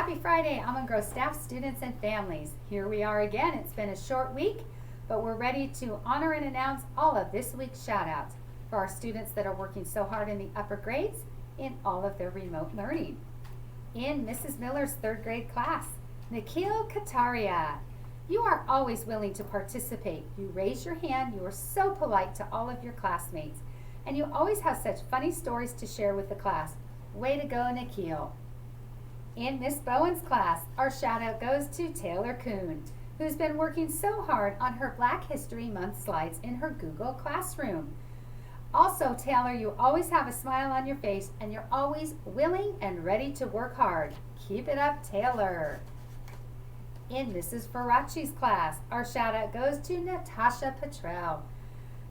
Happy Friday, Almond Grove staff, students, and families. Here we are again. It's been a short week, but we're ready to honor and announce all of this week's shout-outs for our students that are working so hard in the upper grades in all of their remote learning. In Mrs. Miller's 3rd grade class, Nikhil Kataria. You are always willing to participate. You raise your hand. You are so polite to all of your classmates. And you always have such funny stories to share with the class. Way to go, Nikhil. In Miss Bowen's class, our shout out goes to Taylor Kuhn, who's been working so hard on her Black History Month slides in her Google Classroom. Also, Taylor, you always have a smile on your face and you're always willing and ready to work hard. Keep it up, Taylor. In Mrs. Faraci's class, our shout out goes to Natasha Petrell,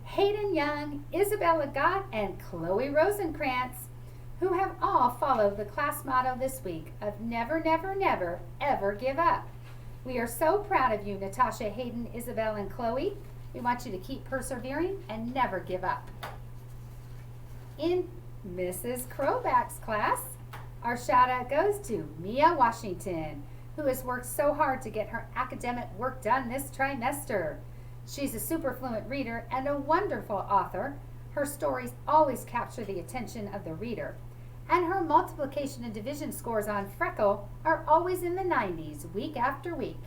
Hayden Young, Isabella Gott, and Chloe Rosenkrantz, who have all followed the class motto this week of never, never, never, ever give up. We are so proud of you, Natasha, Hayden, Isabel, and Chloe. We want you to keep persevering and never give up. In Mrs. Kroback's class, our shout out goes to Mia Washington, who has worked so hard to get her academic work done this trimester. She's a super fluent reader and a wonderful author. Her stories always capture the attention of the reader. And her multiplication and division scores on Freckle are always in the 90s, week after week.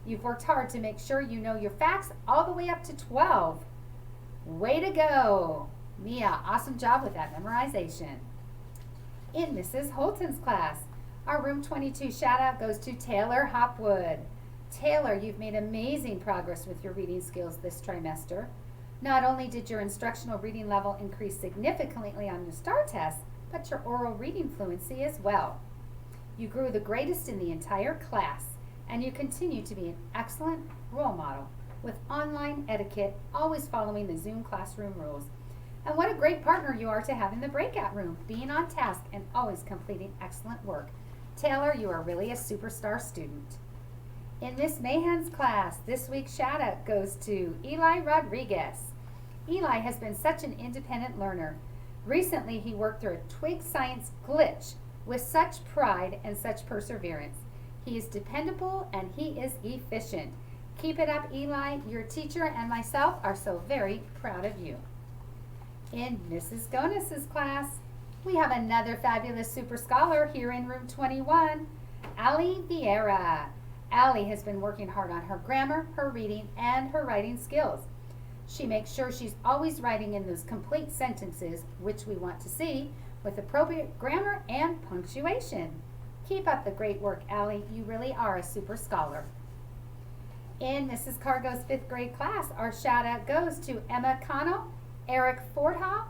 You've worked hard to make sure you know your facts all the way up to 12. Way to go! Mia, awesome job with that memorization. In Mrs. Holton's class, our Room 22 shout out goes to Taylor Hopwood. Taylor, you've made amazing progress with your reading skills this trimester. Not only did your instructional reading level increase significantly on your STAR test, but your oral reading fluency as well. You grew the greatest in the entire class, and you continue to be an excellent role model with online etiquette, always following the Zoom classroom rules. And what a great partner you are to have in the breakout room, being on task and always completing excellent work. Taylor, you are really a superstar student. In Miss Mahan's class, this week's shout out goes to Eli Rodriguez. Eli has been such an independent learner. Recently, he worked through a twig science glitch with such pride and such perseverance. He is dependable and he is efficient. Keep it up, Eli. Your teacher and myself are so very proud of you. In Mrs. Gonus's class, we have another fabulous super scholar here in room 21, Ali Vieira. Ali has been working hard on her grammar, her reading, and her writing skills. She makes sure she's always writing in those complete sentences, which we want to see, with appropriate grammar and punctuation. Keep up the great work, Ali. You really are a super scholar. In Mrs. Cargo's 5th grade class, our shout out goes to Emma Connell, Eric Fordhaw,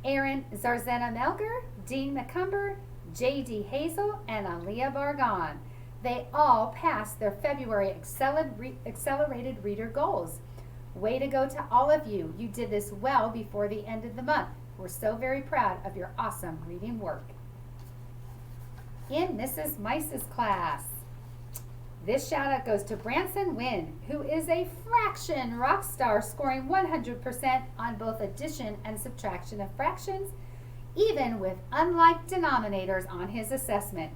Aaron Zarzena Melger, Dean McCumber, J.D. Hazel, and Aaliyah Bargon. They all passed their February accelerated reader goals. Way to go to all of you. You did this well before the end of the month. We're so very proud of your awesome reading work. In Mrs. Mice's class, this shout out goes to Branson Wynn, who is a fraction rock star, scoring 100% on both addition and subtraction of fractions, even with unlike denominators on his assessment.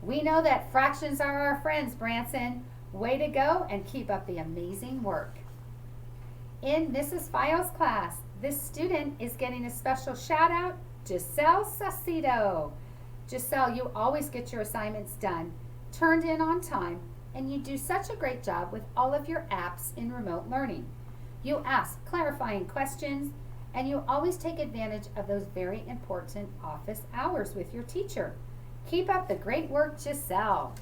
We know that fractions are our friends, Branson. Way to go and keep up the amazing work. In Mrs. File's class, this student is getting a special shout out, Giselle Saucedo. Giselle, you always get your assignments done, turned in on time, and you do such a great job with all of your apps in remote learning. You ask clarifying questions, and you always take advantage of those very important office hours with your teacher. Keep up the great work, Giselle.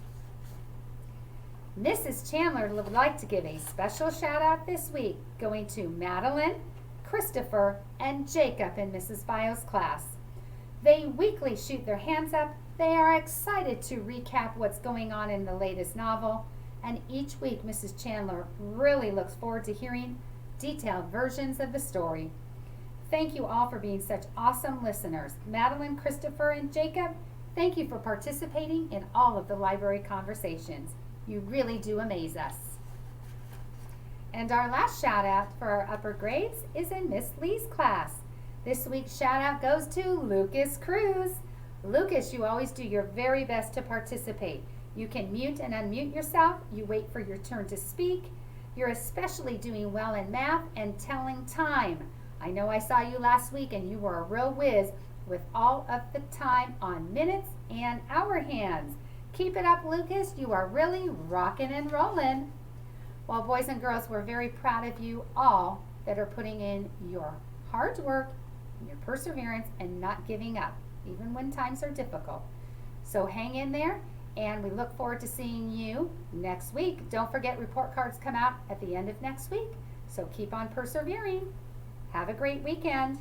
Mrs. Chandler would like to give a special shout out this week, going to Madeline, Christopher, and Jacob in Mrs. File's class. They weekly shoot their hands up. They are excited to recap what's going on in the latest novel, and each week Mrs. Chandler really looks forward to hearing detailed versions of the story. Thank you all for being such awesome listeners. Madeline, Christopher, and Jacob, thank you for participating in all of the library conversations. You really do amaze us. And our last shout out for our upper grades is in Miss Lee's class. This week's shout out goes to Lucas Cruz. Lucas, you always do your very best to participate. You can mute and unmute yourself. You wait for your turn to speak. You're especially doing well in math and telling time. I know I saw you last week and you were a real whiz with all of the time on minutes and hour hands. Keep it up, Lucas. You are really rocking and rolling. Well, boys and girls, we're very proud of you all that are putting in your hard work, your perseverance, and not giving up, even when times are difficult. So hang in there, and we look forward to seeing you next week. Don't forget, report cards come out at the end of next week, so keep on persevering. Have a great weekend.